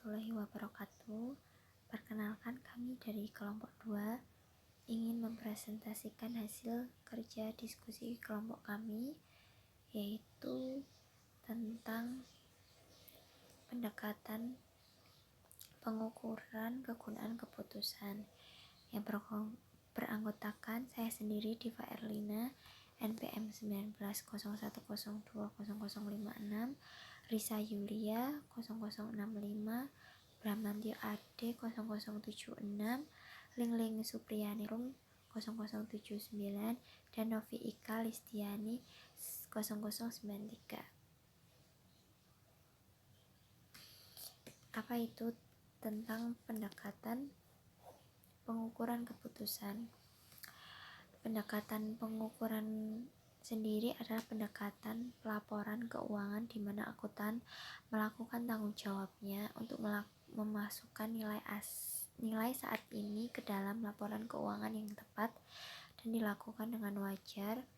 warahmatullahi wabarakatuh. Perkenalkan, kami dari kelompok 2 ingin mempresentasikan hasil kerja diskusi kelompok kami, yaitu tentang pendekatan pengukuran kegunaan keputusan yang beranggotakan saya sendiri, Diva Erlina, NPM 1901020056, Risa Yulia 0065, Bramantio Ade 0076, Lingling Supriyani Rum 0079, dan Novi Ika Listiani 0093. Apa itu tentang pendekatan pengukuran keputusan? Pendekatan pengukuran sendiri adalah pendekatan pelaporan keuangan di mana akuntan melakukan tanggung jawabnya untuk memasukkan nilai saat ini ke dalam laporan keuangan yang tepat dan dilakukan dengan wajar.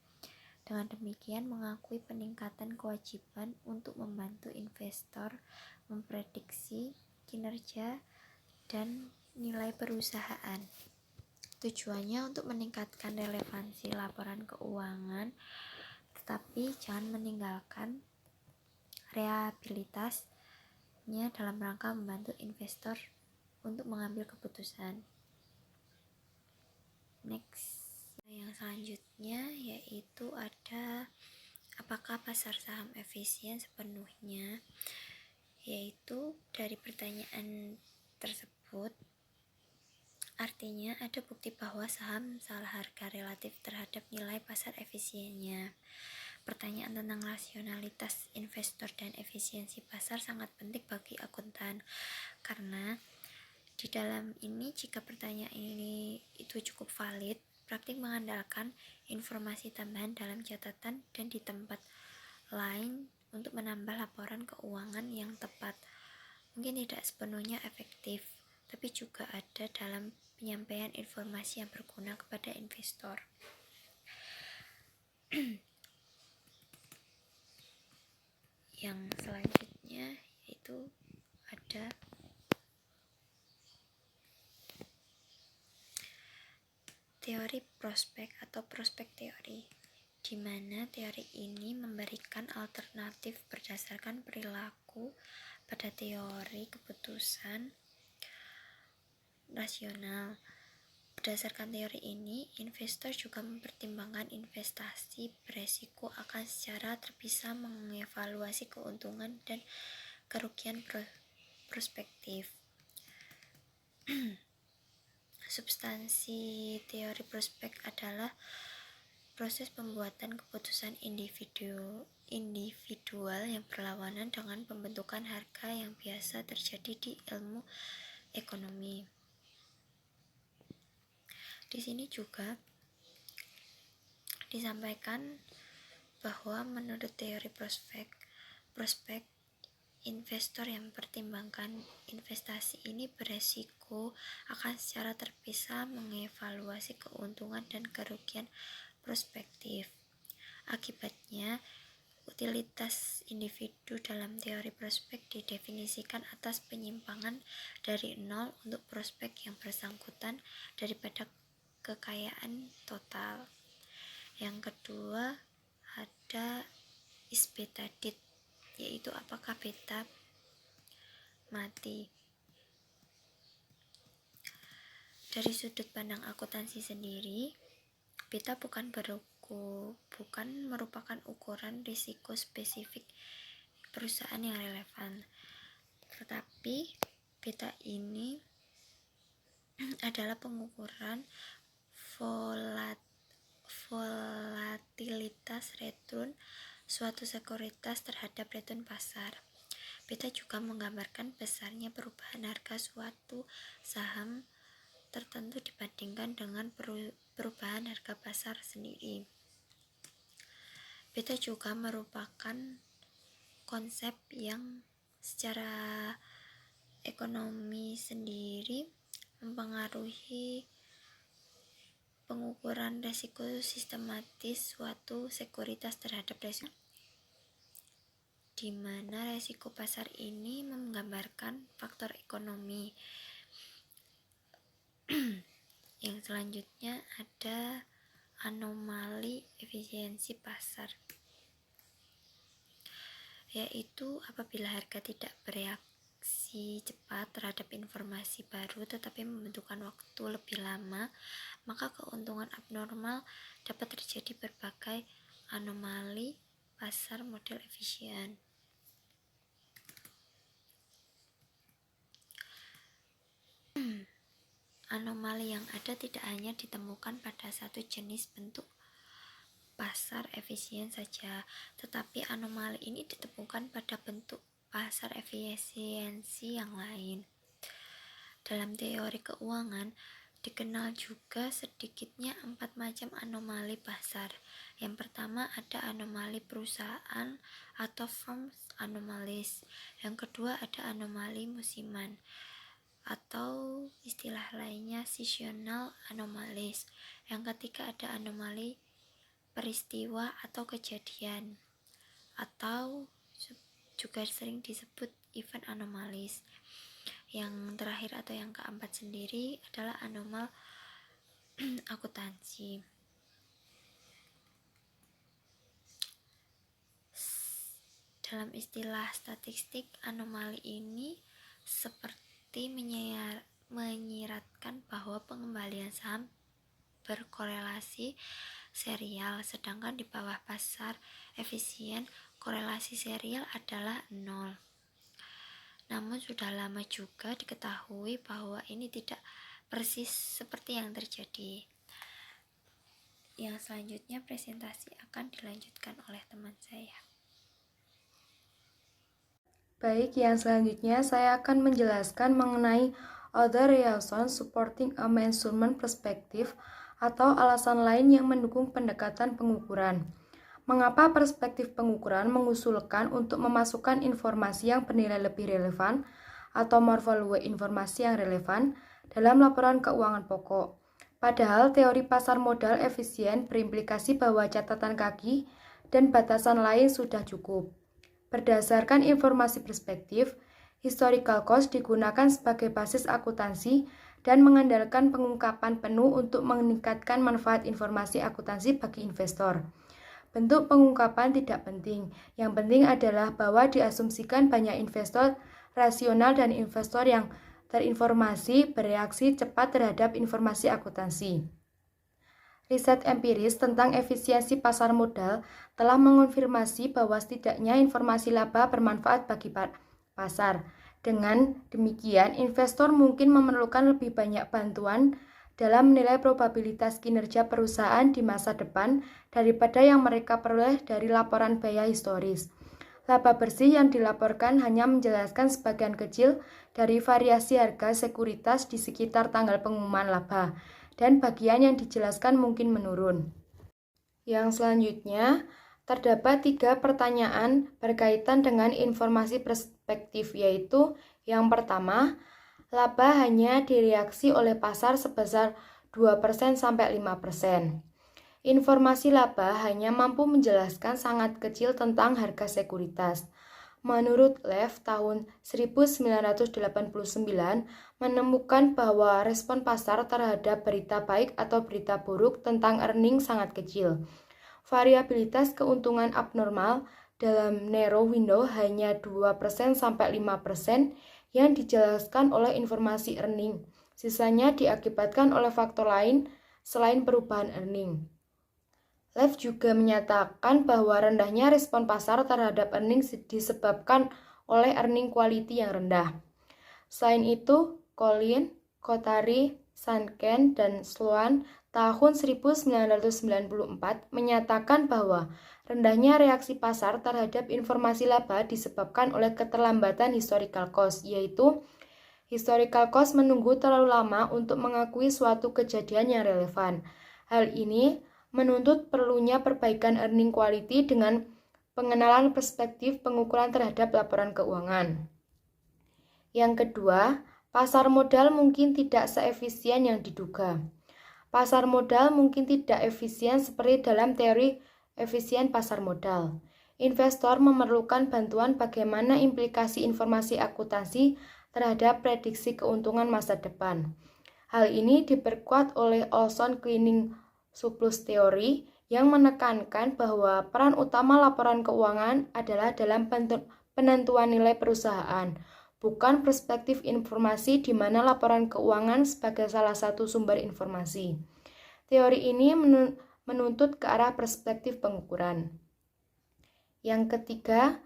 Dengan demikian mengakui peningkatan kewajiban untuk membantu investor memprediksi kinerja dan nilai perusahaan. Tujuannya untuk meningkatkan relevansi laporan keuangan, tetapi jangan meninggalkan reliabilitasnya dalam rangka membantu investor untuk mengambil keputusan. Next, yang selanjutnya yaitu ada apakah pasar saham efisien sepenuhnya, yaitu dari pertanyaan tersebut artinya ada bukti bahwa saham salah harga relatif terhadap nilai pasar efisiennya. Pertanyaan tentang rasionalitas investor dan efisiensi pasar sangat penting bagi akuntan, karena di dalam ini jika pertanyaan ini itu cukup valid, praktik mengandalkan informasi tambahan dalam catatan dan di tempat lain untuk menambah laporan keuangan yang tepat mungkin tidak sepenuhnya efektif, tapi juga ada dalam penyampaian informasi yang berguna kepada investor. Yang selanjutnya yaitu ada teori prospek atau prospek teori, di mana teori ini memberikan alternatif berdasarkan perilaku pada teori keputusan rasional. Berdasarkan teori ini, investor juga mempertimbangkan investasi beresiko akan secara terpisah mengevaluasi keuntungan dan kerugian prospektif. Substansi teori prospek adalah proses pembuatan keputusan individual yang berlawanan dengan pembentukan harga yang biasa terjadi di ilmu ekonomi. Di sini juga disampaikan bahwa menurut teori prospek investor yang mempertimbangkan investasi ini beresiko akan secara terpisah mengevaluasi keuntungan dan kerugian prospektif. Akibatnya, utilitas individu dalam teori prospek didefinisikan atas penyimpangan dari nol untuk prospek yang bersangkutan daripada kekayaan total. Yang kedua ada is beta dead, yaitu apakah beta mati. Dari sudut pandang akuntansi sendiri, beta bukan merupakan ukuran risiko spesifik perusahaan yang relevan, tetapi beta ini adalah pengukuran volatilitas return suatu sekuritas terhadap return pasar. Beta juga menggambarkan besarnya perubahan harga suatu saham tertentu dibandingkan dengan perubahan harga pasar sendiri. Beta juga merupakan konsep yang secara ekonomi sendiri mempengaruhi pengukuran resiko sistematis suatu sekuritas terhadap resiko. di mana resiko pasar ini menggambarkan faktor ekonomi. Yang selanjutnya ada anomali efisiensi pasar, yaitu apabila harga tidak bereaksi cepat terhadap informasi baru tetapi membutuhkan waktu lebih lama, maka keuntungan abnormal dapat terjadi berbagai anomali pasar model efisien. Anomali yang ada tidak hanya ditemukan pada satu jenis bentuk pasar efisien saja, tetapi anomali ini ditemukan pada bentuk pasar efisiensi yang lain. Dalam teori keuangan, dikenal juga sedikitnya 4 macam anomali pasar. Yang pertama ada anomali perusahaan atau firm anomalies. Yang kedua ada anomali musiman atau istilah lainnya seasonal anomalies. Yang ketiga ada anomali peristiwa atau kejadian atau juga sering disebut event anomalies. Yang terakhir atau yang keempat sendiri adalah anomal akuntansi. Dalam istilah statistik, anomali ini seperti menyiratkan bahwa pengembalian saham berkorelasi serial, sedangkan di bawah pasar efisien korelasi serial adalah 0. Namun sudah lama juga diketahui bahwa ini tidak persis seperti yang terjadi. Yang selanjutnya presentasi akan dilanjutkan oleh teman saya. Baik, yang selanjutnya saya akan menjelaskan mengenai other reasons supporting a measurement perspective atau alasan lain yang mendukung pendekatan pengukuran. Mengapa perspektif pengukuran mengusulkan untuk memasukkan informasi yang bernilai lebih relevan atau more value informasi yang relevan dalam laporan keuangan pokok? Padahal teori pasar modal efisien berimplikasi bahwa catatan kaki dan batasan lain sudah cukup. Berdasarkan informasi perspektif, historical cost digunakan sebagai basis akuntansi dan mengandalkan pengungkapan penuh untuk meningkatkan manfaat informasi akuntansi bagi investor. Bentuk pengungkapan tidak penting, yang penting adalah bahwa diasumsikan banyak investor rasional dan investor yang terinformasi bereaksi cepat terhadap informasi akuntansi. Riset empiris tentang efisiensi pasar modal telah mengonfirmasi bahwa setidaknya informasi laba bermanfaat bagi pasar. Dengan demikian, investor mungkin memerlukan lebih banyak bantuan dalam menilai probabilitas kinerja perusahaan di masa depan daripada yang mereka peroleh dari laporan biaya historis. Laba bersih yang dilaporkan hanya menjelaskan sebagian kecil dari variasi harga sekuritas di sekitar tanggal pengumuman laba, dan bagian yang dijelaskan mungkin menurun. Yang selanjutnya, terdapat 3 pertanyaan berkaitan dengan informasi perspektif, yaitu yang pertama, laba hanya direaksi oleh pasar sebesar 2% sampai 5%. Informasi laba hanya mampu menjelaskan sangat kecil tentang harga sekuritas. Menurut Lev tahun 1989 menemukan bahwa respon pasar terhadap berita baik atau berita buruk tentang earning sangat kecil. Variabilitas keuntungan abnormal dalam narrow window hanya 2% sampai 5% yang dijelaskan oleh informasi earning. Sisanya diakibatkan oleh faktor lain selain perubahan earning. Lev juga menyatakan bahwa rendahnya respon pasar terhadap earning disebabkan oleh earning quality yang rendah. Selain itu, Collin, Kothari, Sanken, dan Sloan tahun 1994 menyatakan bahwa rendahnya reaksi pasar terhadap informasi laba disebabkan oleh keterlambatan historical cost, yaitu historical cost menunggu terlalu lama untuk mengakui suatu kejadian yang relevan. Hal ini menuntut perlunya perbaikan earning quality dengan pengenalan perspektif pengukuran terhadap laporan keuangan. Yang kedua, pasar modal mungkin tidak seefisien yang diduga. Pasar modal mungkin tidak efisien seperti dalam teori efisien pasar modal. investor memerlukan bantuan bagaimana implikasi informasi akuntansi terhadap prediksi keuntungan masa depan. Hal ini diperkuat oleh Olson Cleaning Surplus Theory yang menekankan bahwa peran utama laporan keuangan adalah dalam penentuan nilai perusahaan, bukan perspektif informasi di mana laporan keuangan sebagai salah satu sumber informasi. Teori ini menuntut ke arah perspektif pengukuran. Yang ketiga,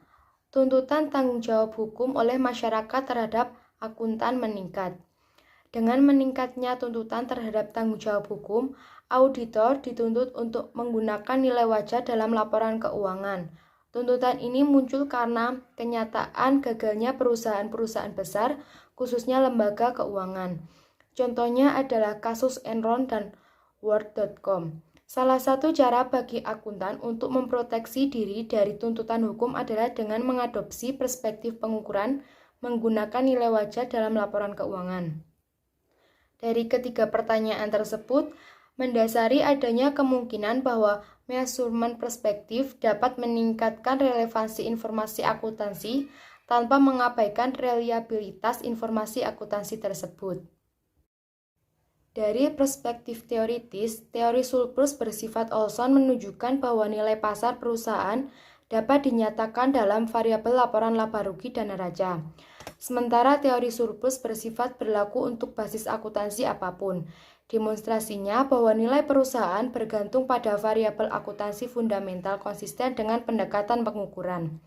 tuntutan tanggung jawab hukum oleh masyarakat terhadap akuntan meningkat. Dengan meningkatnya tuntutan terhadap tanggung jawab hukum, auditor dituntut untuk menggunakan nilai wajar dalam laporan keuangan. Tuntutan ini muncul karena kenyataan gagalnya perusahaan-perusahaan besar, khususnya lembaga keuangan. Contohnya adalah kasus Enron dan Word.com. Salah satu cara bagi akuntan untuk memproteksi diri dari tuntutan hukum adalah dengan mengadopsi perspektif pengukuran menggunakan nilai wajar dalam laporan keuangan. Dari ketiga pertanyaan tersebut, mendasari adanya kemungkinan bahwa measurement perspektif dapat meningkatkan relevansi informasi akuntansi tanpa mengabaikan reliabilitas informasi akuntansi tersebut. Dari perspektif teoritis, teori surplus bersifat Olson menunjukkan bahwa nilai pasar perusahaan dapat dinyatakan dalam variabel laporan laba rugi dan neraca. Sementara teori surplus bersifat berlaku untuk basis akuntansi apapun. Demonstrasinya bahwa nilai perusahaan bergantung pada variabel akuntansi fundamental konsisten dengan pendekatan pengukuran.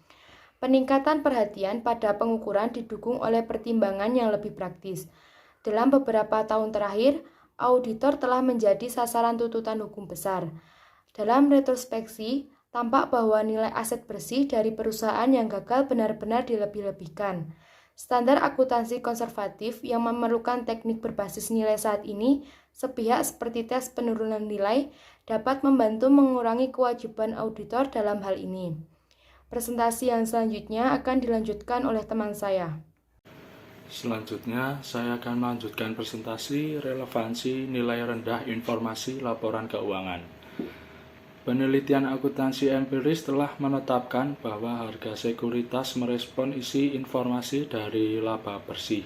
Peningkatan perhatian pada pengukuran didukung oleh pertimbangan yang lebih praktis. Dalam beberapa tahun terakhir, auditor telah menjadi sasaran tuntutan hukum besar. Dalam retrospeksi, tampak bahwa nilai aset bersih dari perusahaan yang gagal benar-benar dilebih-lebihkan. Standar akuntansi konservatif yang memerlukan teknik berbasis nilai saat ini, sepihak seperti tes penurunan nilai, dapat membantu mengurangi kewajiban auditor dalam hal ini. Presentasi yang selanjutnya akan dilanjutkan oleh teman saya. Selanjutnya, saya akan melanjutkan presentasi relevansi nilai rendah informasi laporan keuangan. Penelitian akuntansi empiris telah menetapkan bahwa harga sekuritas merespon isi informasi dari laba bersih.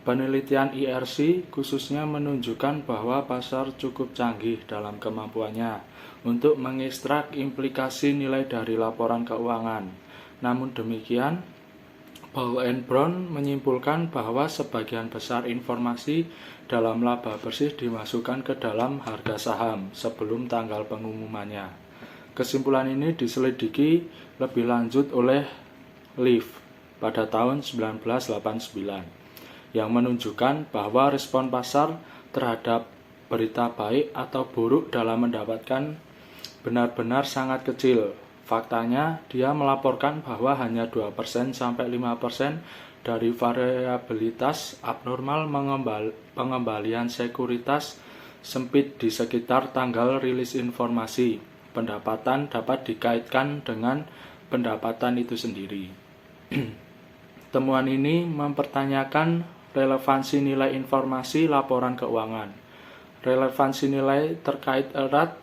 Penelitian IRC khususnya menunjukkan bahwa pasar cukup canggih dalam kemampuannya untuk mengekstrak implikasi nilai dari laporan keuangan. Namun demikian, Paul and Brown menyimpulkan bahwa sebagian besar informasi dalam laba bersih dimasukkan ke dalam harga saham sebelum tanggal pengumumannya. Kesimpulan ini diselidiki lebih lanjut oleh Leaf pada tahun 1989 yang menunjukkan bahwa respon pasar terhadap berita baik atau buruk dalam mendapatkan benar-benar sangat kecil. Faktanya, dia melaporkan bahwa hanya 2% sampai 5% dari variabilitas abnormal pengembalian sekuritas sempit di sekitar tanggal rilis informasi. Pendapatan dapat dikaitkan dengan pendapatan itu sendiri. Temuan ini mempertanyakan relevansi nilai informasi laporan keuangan. Relevansi nilai terkait erat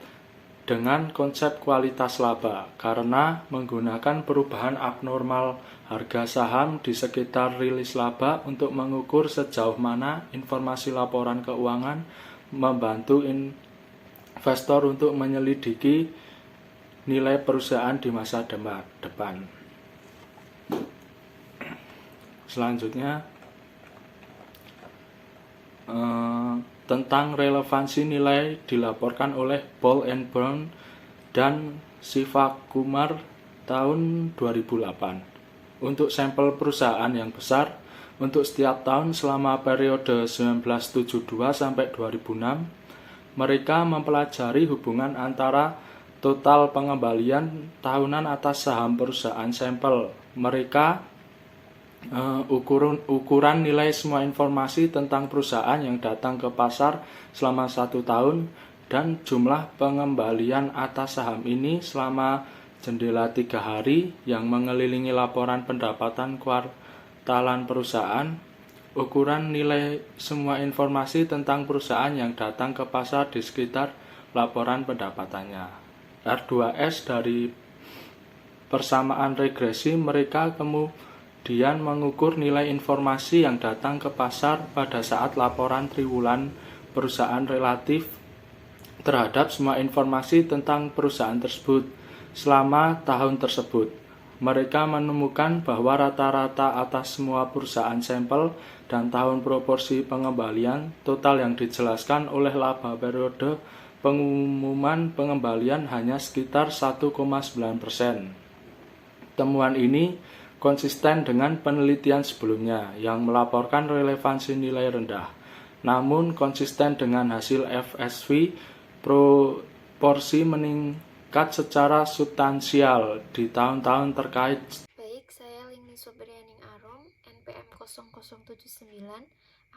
dengan konsep kualitas laba karena menggunakan perubahan abnormal harga saham di sekitar rilis laba untuk mengukur sejauh mana informasi laporan keuangan membantu investor untuk menyelidiki nilai perusahaan di masa depan. Selanjutnya, tentang relevansi nilai dilaporkan oleh Paul and Brown dan Siva Kumar tahun 2008. Untuk sampel perusahaan yang besar, untuk setiap tahun selama periode 1972 sampai 2006, mereka mempelajari hubungan antara total pengembalian tahunan atas saham perusahaan sampel. Mereka ukuran nilai semua informasi tentang perusahaan yang datang ke pasar selama 1 tahun dan jumlah pengembalian atas saham ini selama jendela 3 hari yang mengelilingi laporan pendapatan kuartalan perusahaan. Ukuran nilai semua informasi tentang perusahaan yang datang ke pasar di sekitar laporan pendapatannya. R2S dari persamaan regresi, mereka kemudian mengukur nilai informasi yang datang ke pasar pada saat laporan triwulan perusahaan relatif terhadap semua informasi tentang perusahaan tersebut selama tahun tersebut. Mereka menemukan bahwa rata-rata atas semua perusahaan sampel dan tahun proporsi pengembalian total yang dijelaskan oleh laba periode pengumuman pengembalian hanya sekitar 1,9%. Temuan ini konsisten dengan penelitian sebelumnya yang melaporkan relevansi nilai rendah. Namun konsisten dengan hasil FSV, proporsi meningkat secara substansial di tahun-tahun terkait. Baik, saya Lingni Subrianing Arum, NPM 0079,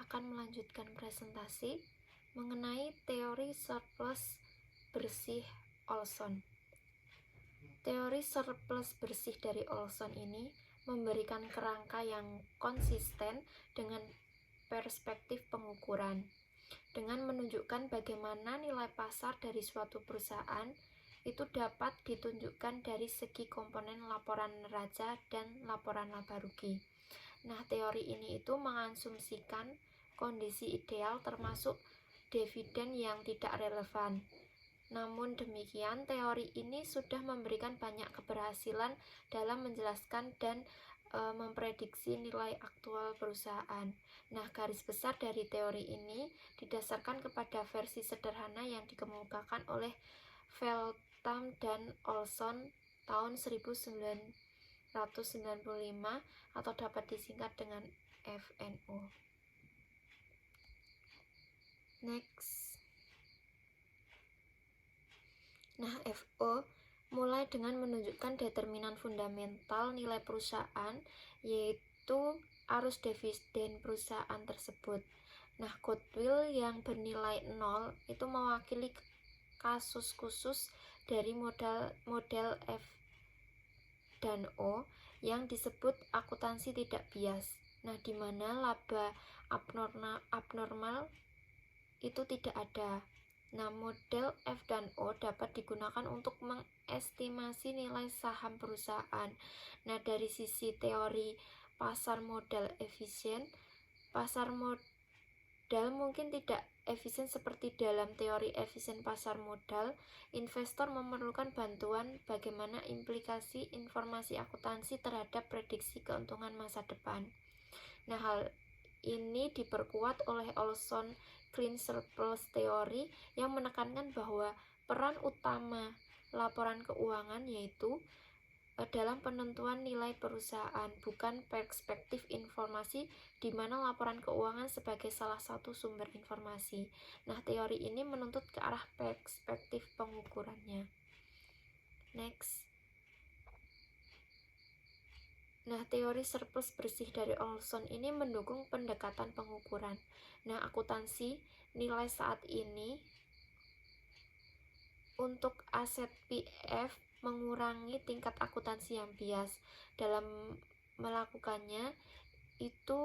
akan melanjutkan presentasi mengenai teori surplus bersih Olson. Teori surplus bersih dari Olson ini memberikan kerangka yang konsisten dengan perspektif pengukuran, dengan menunjukkan bagaimana nilai pasar dari suatu perusahaan itu dapat ditunjukkan dari segi komponen laporan neraca dan laporan laba rugi. Nah, teori ini itu mengasumsikan kondisi ideal termasuk dividen yang tidak relevan. Namun demikian, teori ini sudah memberikan banyak keberhasilan dalam menjelaskan dan memprediksi nilai aktual perusahaan. Nah, garis besar dari teori ini didasarkan kepada versi sederhana yang dikemukakan oleh Feltham dan Olson tahun 1995 atau dapat disingkat dengan FNO. Next. Nah, FO mulai dengan menunjukkan determinan fundamental nilai perusahaan, yaitu arus dividen perusahaan tersebut. Nah, goodwill yang bernilai 0 itu mewakili kasus khusus dari model F dan O yang disebut akuntansi tidak bias. Nah, di mana laba abnormal itu tidak ada. Nah, model F dan O dapat digunakan untuk mengestimasi nilai saham perusahaan. Nah, dari sisi teori pasar modal efisien, pasar modal mungkin tidak efisien seperti dalam teori efisien pasar modal. Investor memerlukan bantuan bagaimana implikasi informasi akuntansi terhadap prediksi keuntungan masa depan. Nah, hal ini diperkuat oleh Olson Clean Surplus Theory yang menekankan bahwa peran utama laporan keuangan yaitu dalam penentuan nilai perusahaan, bukan perspektif informasi, di mana laporan keuangan sebagai salah satu sumber informasi. Nah, teori ini menuntut ke arah perspektif pengukurannya. Next. Nah, teori surplus bersih dari Olson ini mendukung pendekatan pengukuran. Nah, akuntansi nilai saat ini untuk aset PF mengurangi tingkat akuntansi yang bias. Dalam melakukannya itu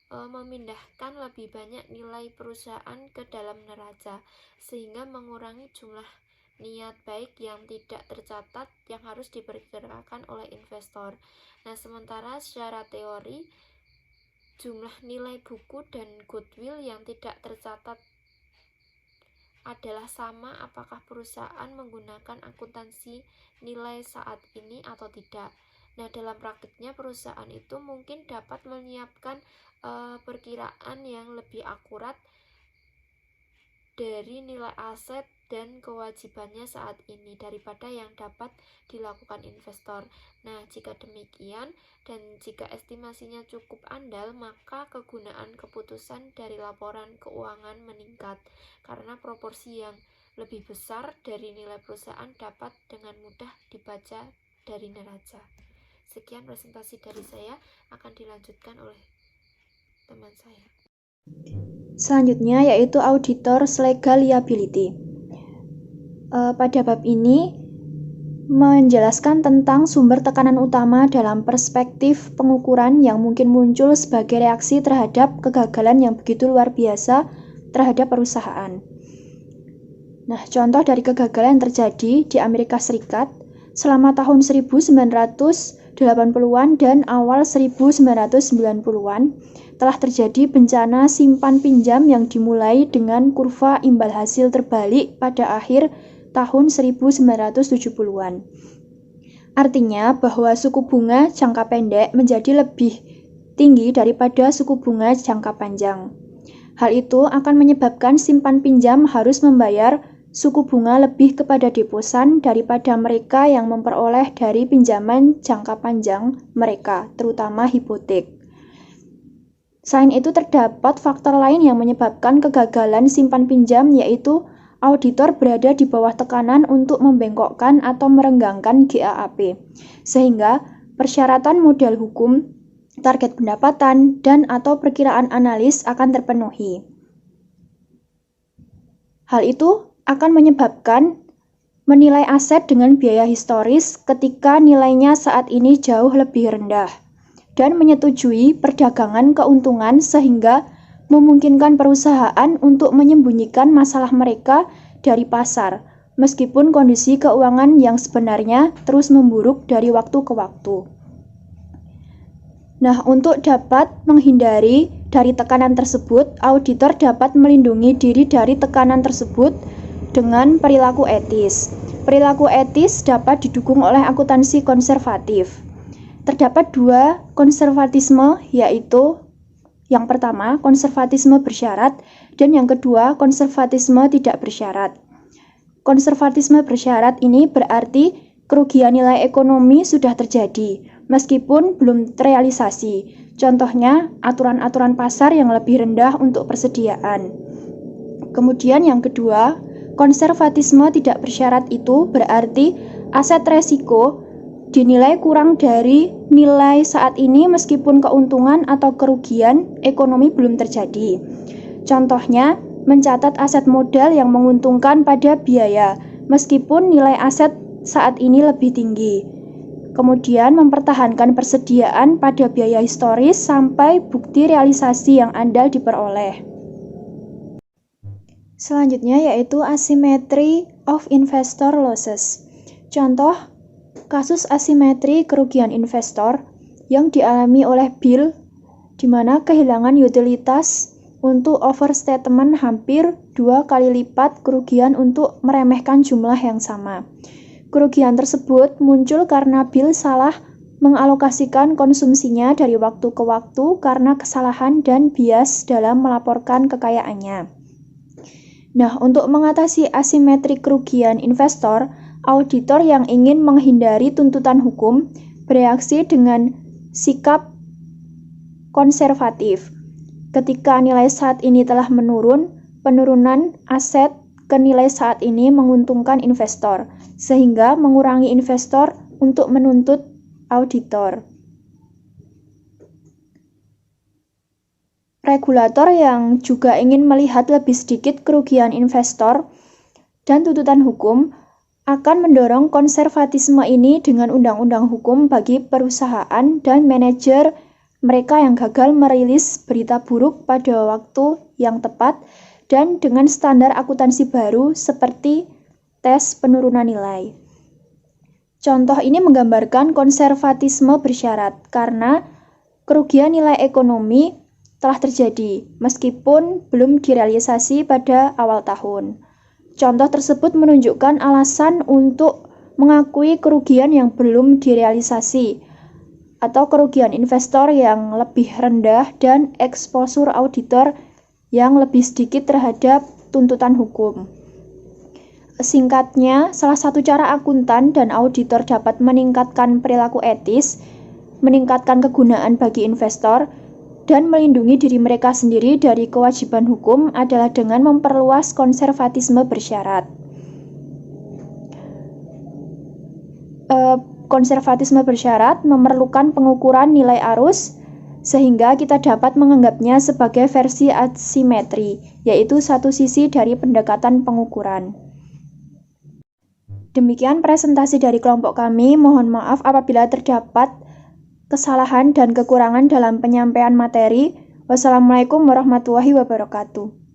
memindahkan lebih banyak nilai perusahaan ke dalam neraca, sehingga mengurangi jumlah niat baik yang tidak tercatat yang harus diperkirakan oleh investor. Nah, sementara secara teori jumlah nilai buku dan goodwill yang tidak tercatat adalah sama apakah perusahaan menggunakan akuntansi nilai saat ini atau tidak. Nah, dalam praktiknya perusahaan itu mungkin dapat menyiapkan perkiraan yang lebih akurat dari nilai aset dan kewajibannya saat ini daripada yang dapat dilakukan investor. Nah, jika demikian dan jika estimasinya cukup andal, maka kegunaan keputusan dari laporan keuangan meningkat karena proporsi yang lebih besar dari nilai perusahaan dapat dengan mudah dibaca dari neraca. Sekian presentasi dari saya, akan dilanjutkan oleh teman saya. Selanjutnya yaitu auditors legal liability. Pada bab ini menjelaskan tentang sumber tekanan utama dalam perspektif pengukuran yang mungkin muncul sebagai reaksi terhadap kegagalan yang begitu luar biasa terhadap perusahaan. Nah, contoh dari kegagalan yang terjadi di Amerika Serikat selama tahun 1980-an dan awal 1990-an telah terjadi bencana simpan pinjam yang dimulai dengan kurva imbal hasil terbalik pada akhir tahun 1970-an. Artinya bahwa suku bunga jangka pendek menjadi lebih tinggi daripada suku bunga jangka panjang. Hal itu akan menyebabkan simpan pinjam harus membayar suku bunga lebih kepada deposan daripada mereka yang memperoleh dari pinjaman jangka panjang mereka, terutama hipotek. Selain itu terdapat faktor lain yang menyebabkan kegagalan simpan pinjam, yaitu auditor berada di bawah tekanan untuk membengkokkan atau merenggangkan GAAP, sehingga persyaratan modal hukum, target pendapatan, dan atau perkiraan analis akan terpenuhi. Hal itu akan menyebabkan menilai aset dengan biaya historis ketika nilainya saat ini jauh lebih rendah, dan menyetujui perdagangan keuntungan sehingga memungkinkan perusahaan untuk menyembunyikan masalah mereka dari pasar, meskipun kondisi keuangan yang sebenarnya terus memburuk dari waktu ke waktu. Nah, untuk dapat menghindari dari tekanan tersebut, auditor dapat melindungi diri dari tekanan tersebut dengan perilaku etis. Perilaku etis dapat didukung oleh akuntansi konservatif. Terdapat dua konservatisme, yaitu yang pertama, konservatisme bersyarat, dan yang kedua, konservatisme tidak bersyarat. Konservatisme bersyarat ini berarti kerugian nilai ekonomi sudah terjadi, meskipun belum terrealisasi. Contohnya, aturan-aturan pasar yang lebih rendah untuk persediaan. Kemudian yang kedua, konservatisme tidak bersyarat itu berarti aset resiko dinilai kurang dari nilai saat ini meskipun keuntungan atau kerugian ekonomi belum terjadi. Contohnya, mencatat aset modal yang menguntungkan pada biaya, meskipun nilai aset saat ini lebih tinggi. Kemudian mempertahankan persediaan pada biaya historis sampai bukti realisasi yang andal diperoleh. Selanjutnya yaitu asymmetry of investor losses. Contoh kasus asimetri kerugian investor yang dialami oleh Bill, di mana kehilangan utilitas untuk overstatement hampir 2 kali lipat kerugian untuk meremehkan jumlah yang sama. Kerugian tersebut muncul karena Bill salah mengalokasikan konsumsinya dari waktu ke waktu karena kesalahan dan bias dalam melaporkan kekayaannya. Nah, untuk mengatasi asimetri kerugian investor, auditor yang ingin menghindari tuntutan hukum bereaksi dengan sikap konservatif. Ketika nilai saat ini telah menurun, penurunan aset ke nilai saat ini menguntungkan investor, sehingga mengurangi investor untuk menuntut auditor. Regulator yang juga ingin melihat lebih sedikit kerugian investor dan tuntutan hukum akan mendorong konservatisme ini dengan undang-undang hukum bagi perusahaan dan manajer mereka yang gagal merilis berita buruk pada waktu yang tepat dan dengan standar akuntansi baru seperti tes penurunan nilai. Contoh ini menggambarkan konservatisme bersyarat karena kerugian nilai ekonomi telah terjadi meskipun belum direalisasi pada awal tahun. Contoh tersebut menunjukkan alasan untuk mengakui kerugian yang belum direalisasi atau kerugian investor yang lebih rendah dan eksposur auditor yang lebih sedikit terhadap tuntutan hukum. Singkatnya, salah satu cara akuntan dan auditor dapat meningkatkan perilaku etis, meningkatkan kegunaan bagi investor, dan melindungi diri mereka sendiri dari kewajiban hukum adalah dengan memperluas konservatisme bersyarat. Konservatisme bersyarat memerlukan pengukuran nilai arus, sehingga kita dapat menganggapnya sebagai versi asimetri, yaitu satu sisi dari pendekatan pengukuran. Demikian presentasi dari kelompok kami. Mohon maaf apabila terdapat kesalahan dan kekurangan dalam penyampaian materi. Wassalamualaikum warahmatullahi wabarakatuh.